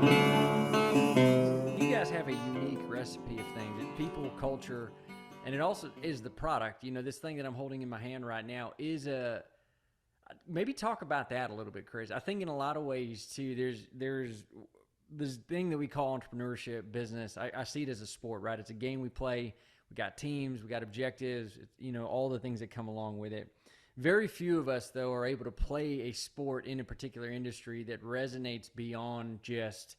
You guys have a unique recipe of things that people, culture, and it also is the product. This thing that I'm holding in my hand right now is a. Maybe talk about that a little bit, Chris. I think in a lot of ways too. There's this thing that we call entrepreneurship business. I see it as a sport, right? It's a game we play. We got teams, we got objectives. All the things that come along with it. Very few of us, though, are able to play a sport in a particular industry that resonates beyond just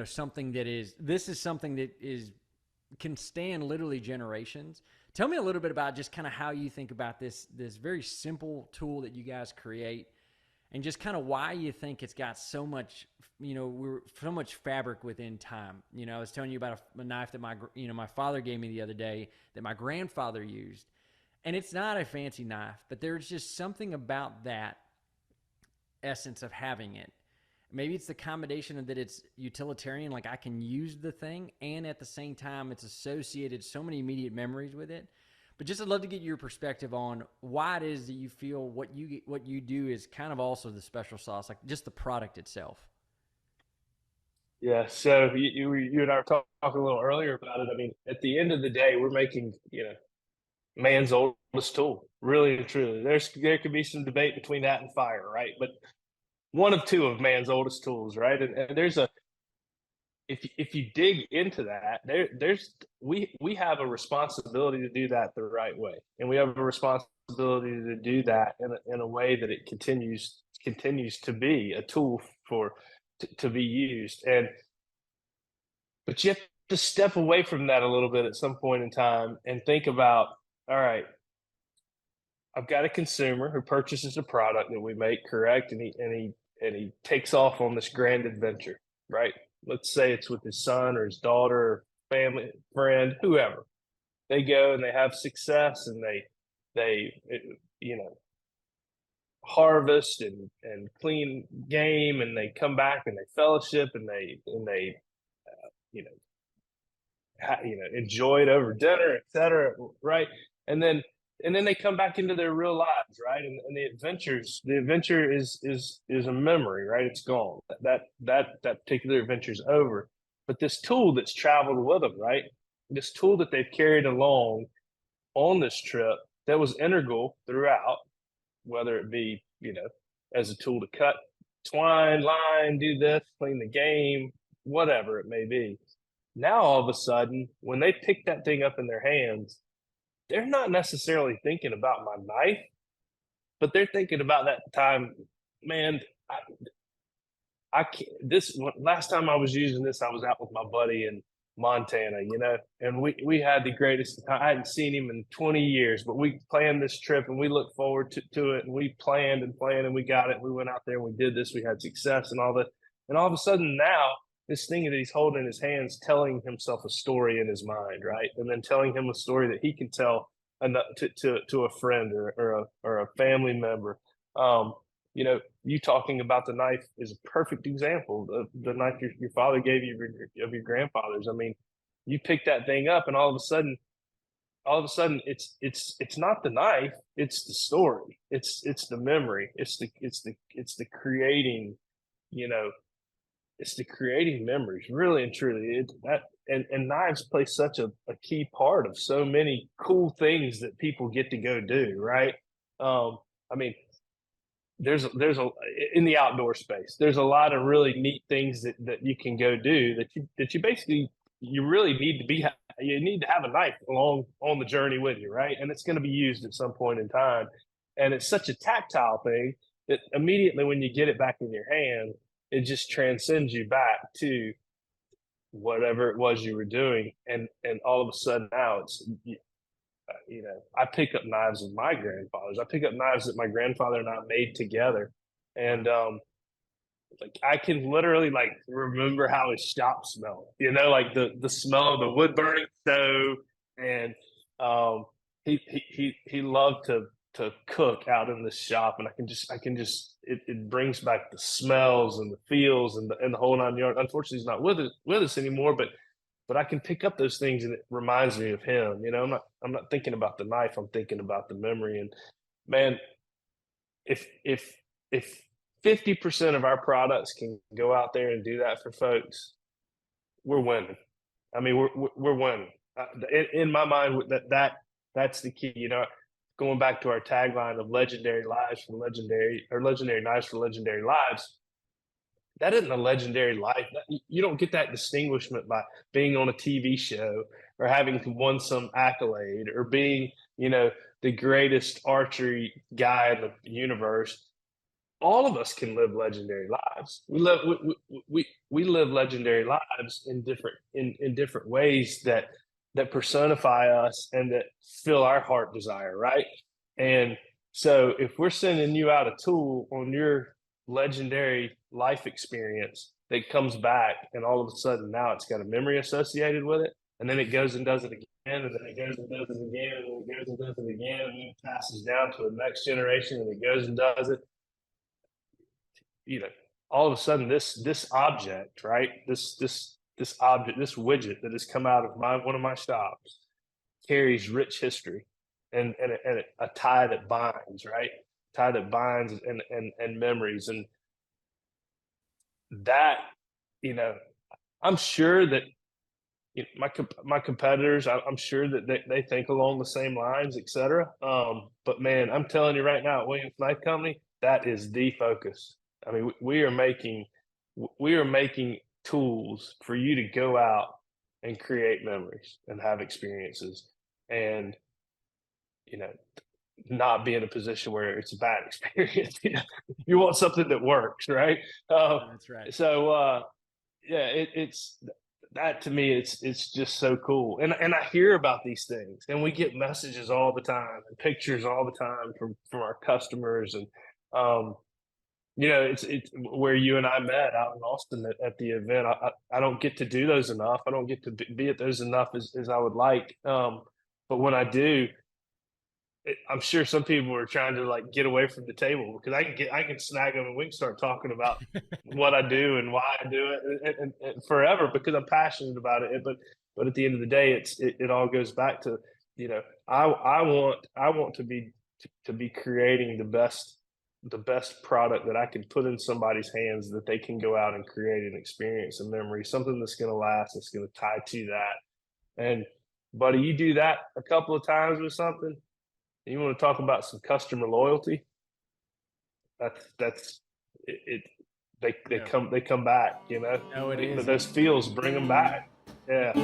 something that is. This is something that is can stand literally generations. Tell me a little bit about just kind of how you think about this very simple tool that you guys create, and just kind of why you think it's got so much, we're so much fabric within time. I was telling you about a knife that my father gave me the other day that my grandfather used, and it's not a fancy knife, but there's just something about that essence of having it. Maybe it's the combination of that it's utilitarian, like I can use the thing, and at the same time, it's associated so many immediate memories with it. But just I'd love to get your perspective on why it is that you feel what you do is kind of also the special sauce, like just the product itself. Yeah, so you and I were talking a little earlier about it. I mean, at the end of the day, we're making, man's oldest tool, really and truly. There could be some debate between that and fire, right? But one of two of man's oldest tools, right? And there's a if you dig into that, we have a responsibility to do that the right way, and we have a responsibility to do that in a way that it continues to be a tool to be used. And but you have to step away from that a little bit at some point in time and think about, all right, I've got a consumer who purchases a product that we make, correct? And he takes off on this grand adventure, right? Let's say it's with his son or his daughter, or family, friend, whoever. They go and they have success, and they you know harvest and clean game, and they come back and they fellowship, and they you know enjoy it over dinner, etc. Right? And then they come back into their real lives, right? And the adventure is a memory, right? It's gone. That particular adventure is over. But this tool that's traveled with them, right? This tool that they've carried along on this trip that was integral throughout, whether it be, as a tool to cut twine, line, do this, clean the game, whatever it may be. Now all of a sudden, when they pick that thing up in their hands, they're not necessarily thinking about my knife, but they're thinking about that time. Man, I can't. This last time I was using this, I was out with my buddy in Montana, and we had the greatest. I hadn't seen him in 20 years, but we planned this trip and we looked forward to it, and we planned and planned, and we got it. We went out there and we did this. We had success and all that, and all of a sudden now this thing that he's holding in his hands, telling himself a story in his mind, right, and then telling him a story that he can tell to a friend or a family member. You talking about the knife is a perfect example. The knife your father gave you of your grandfather's. I mean, you pick that thing up, and all of a sudden, it's not the knife, it's the story, it's the memory, it's the creating, you know, it's the creating memories, really and truly. And knives play such a key part of so many cool things that people get to go do, right? I mean, there's a in the outdoor space, there's a lot of really neat things that you can go do that you basically you really need to be you need to have a knife along on the journey with you, right? And it's going to be used at some point in time, and it's such a tactile thing that immediately when you get it back in your hand, it just transcends you back to whatever it was you were doing, and all of a sudden now I pick up knives of my grandfather's. I pick up knives that my grandfather and I made together, and like I can literally like remember how his shop smelled. Like the smell of the wood burning stove, and he loved to cook out in the shop, and I can just it brings back the smells and the feels and the whole 9 yards. Unfortunately, he's not with us anymore, but I can pick up those things and it reminds me of him. I'm not thinking about the knife. I'm thinking about the memory. And man, if 50% of our products can go out there and do that for folks, we're winning. I mean, we're winning. In my mind, that's the key. Going back to our tagline of legendary lives from legendary, or legendary knives for legendary lives. That isn't a legendary life. You don't get that distinguishment by being on a TV show or having won some accolade or being, the greatest archery guy in the universe. All of us can live legendary lives. We live legendary lives in different ways that personify us and that fill our heart desire, right? And so if we're sending you out a tool on your legendary life experience that comes back and all of a sudden now it's got a memory associated with it, and then it goes and does it again, and then it goes and does it again, and then it goes and does it again, and then it passes down to the next generation, and it goes and does it. All of a sudden this object, right? This object, this widget that has come out of one of my shops carries rich history and a tie that binds, right? Tie that binds and memories. And that, I'm sure that my competitors, I'm sure that they think along the same lines, et cetera. But man, I'm telling you right now, at Williams Knife Company, that is the focus. I mean, we are making tools for you to go out and create memories and have experiences, and not be in a position where it's a bad experience. You want something that works, right? That's right. So yeah, it's that to me, it's just so cool. And I hear about these things, and we get messages all the time and pictures all the time from our customers, and it's where you and I met out in Austin at the event. I don't get to do those enough. I don't get to be at those enough as I would like. But when I do, I'm sure some people are trying to like get away from the table, because I can snag them and we can start talking about what I do and why I do it and forever, because I'm passionate about it. But at the end of the day, it all goes back to, I want to be creating the best product that I can put in somebody's hands, that they can go out and create an experience, a memory, something that's going to last, that's going to tie to that. And buddy, you do that a couple of times with something, and you want to talk about some customer loyalty, that's it. They come back, No, it is. those feels bring them back. Yeah.